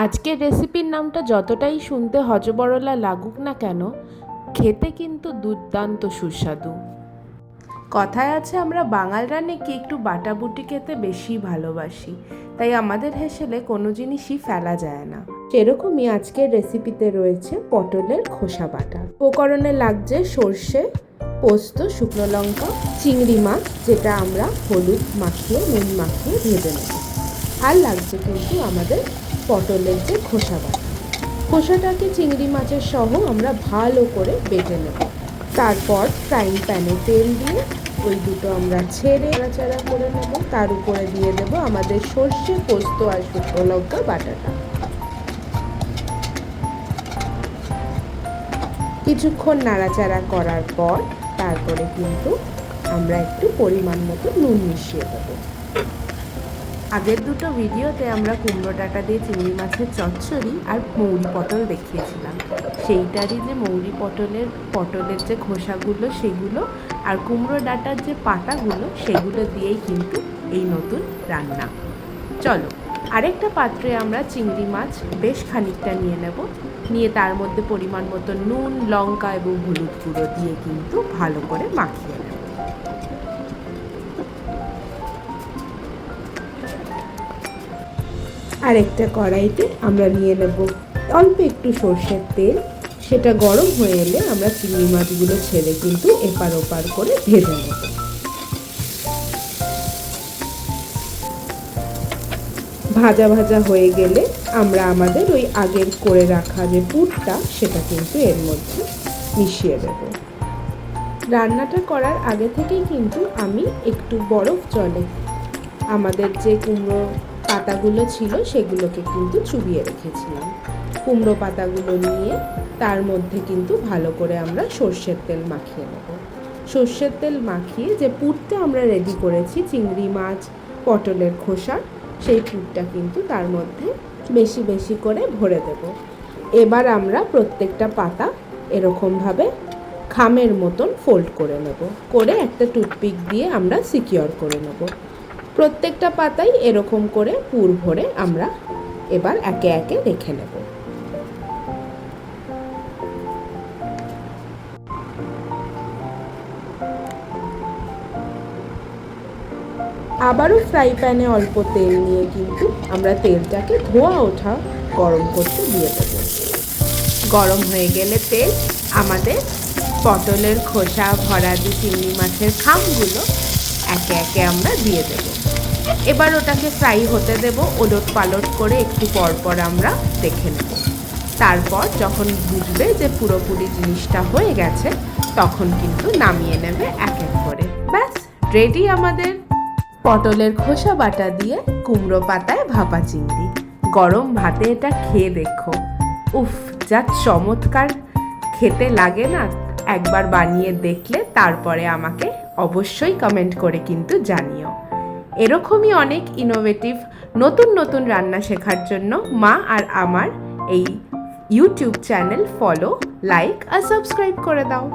আজকের রেসিপির নামটা যতটাই শুনতে হজবরলা লাগুক না কেন, খেতে কিন্তু দুর্দান্ত সুস্বাদু। কথায় আছে আমরা বাঙালরা নাকি একটু বাটাবুটি খেতে বেশি ভালোবাসি, তাই আমাদের হেসেলে কোনো জিনিসই ফেলা যায় না। সেরকমই আজকের রেসিপিতে রয়েছে পটলের খোসা বাটা। উপকরণে লাগছে সর্ষে, পোস্ত, শুকনো লঙ্কা, চিংড়ি মাছ যেটা আমরা হলুদ মাখিয়ে নুন মাখিয়ে ভেজে নেব, আর লাগছে কিন্তু আমাদের পটলের যে খোসা বাটা। খোসাটাকে চিংড়ি মাছের সহ আমরা ভালো করে বেটে নেব। তারপর ফ্রাইং প্যানে তেল দিয়ে ওই দুটো আমরা ছেড়ে নাড়াচাড়া করে নেব। তার উপরে দিয়ে দেব আমাদের সর্ষে, পোস্ত আর শুকনো লঙ্কা বাটাটা। কিছুক্ষণ নাড়াচাড়া করার পর তারপরে কিন্তু আমরা একটু পরিমাণ মতো নুন মিশিয়ে দেবো। আগের দুটো ভিডিওতে আমরা কুমড়ো ডাঁটা দিয়ে চিংড়ি মাছের চচ্চড়ি আর মৌরি পটল দেখিয়েছিলাম। সেইটারই যে মৌরি পটলের যে খোসাগুলো সেগুলো আর কুমড়ো ডাঁটার যে পাতাগুলো সেগুলো দিয়েই কিন্তু এই নতুন রান্না। চলো আরেকটা পাত্রে আমরা চিংড়ি মাছ বেশ খানিকটা নিয়ে নেব, নিয়ে তার মধ্যে পরিমাণ মতো নুন, লঙ্কা এবং হলুদ গুঁড়ো দিয়ে কিন্তু ভালো করে মাখিয়ে নেব। আর একটা কড়াইতে আমরা নিয়ে নেব অল্প একটু সর্ষের তেল। সেটা গরম হয়ে এলে আমরা চিংড়ি মাছগুলো ছেড়ে কিন্তু এপার ওপার করে ভেজে নেব। ভাজা ভাজা হয়ে গেলে আমরা আমাদের ওই আগের করে রাখা যে পুরটা সেটা কিন্তু এর মধ্যে মিশিয়ে দেব। রান্নাটা করার আগে থেকেই কিন্তু আমি একটু বরফ জলে আমাদের যে কুমড়ো পাতাগুলো ছিল সেগুলোকে কিন্তু চুবিয়ে রেখেছিলাম। কুমড়ো পাতাগুলো নিয়ে তার মধ্যে কিন্তু ভালো করে আমরা সর্ষের তেল মাখিয়ে নেব। সর্ষের তেল মাখিয়ে যে পুরটা আমরা রেডি করেছি চিংড়ি মাছ, পটলের খোসা, সেই পুরটা কিন্তু তার মধ্যে বেশি বেশি করে ভরে দেব। এবার আমরা প্রত্যেকটা পাতা এরকমভাবে খামের মতন ফোল্ড করে নেব, করে একটা টুথপিক দিয়ে আমরা সিকিওর করে নেব। প্রত্যেকটা পাতাই এরকম করে পুর ভরে আমরা এবার একে একে রেখে নেব। আবারও ফ্রাই প্যানে অল্প তেল নিয়ে কিন্তু আমরা তেলটাকে ধোয়া ওঠা গরম করতে দিয়ে দেব। গরম হয়ে গেলে তেল আমাদের পটলের খোসা ভরা দিয়ে চিংড়ি মাছের খামগুলো একে একে আমরা দিয়ে দেব। এবার ওটাকে ফ্রাই হতে দেব, ওলট পালট করে একটু পরপর আমরা দেখে নেব। তারপর যখন বুঝবে যে পুরোপুরি জিনিসটা হয়ে গেছে তখন কিন্তু নামিয়ে নেবে এক এক করে। ব্যাস রেডি আমাদের পটলের খোসা বাটা দিয়ে কুমড়ো পাতায় ভাপা চিংড়ি। গরম ভাতে এটা খেয়ে দেখো, উফ যা চমৎকার খেতে লাগে না। একবার বানিয়ে দেখলে তারপরে আমাকে অবশ্যই কমেন্ট করে কিন্তু জানিও। এরকমই অনেক ইনোভেটিভ নতুন নতুন রান্না শেখার জন্য মা আর আমার এই ইউটিউব চ্যানেল ফলো, লাইক আর সাবস্ক্রাইব করে দাও।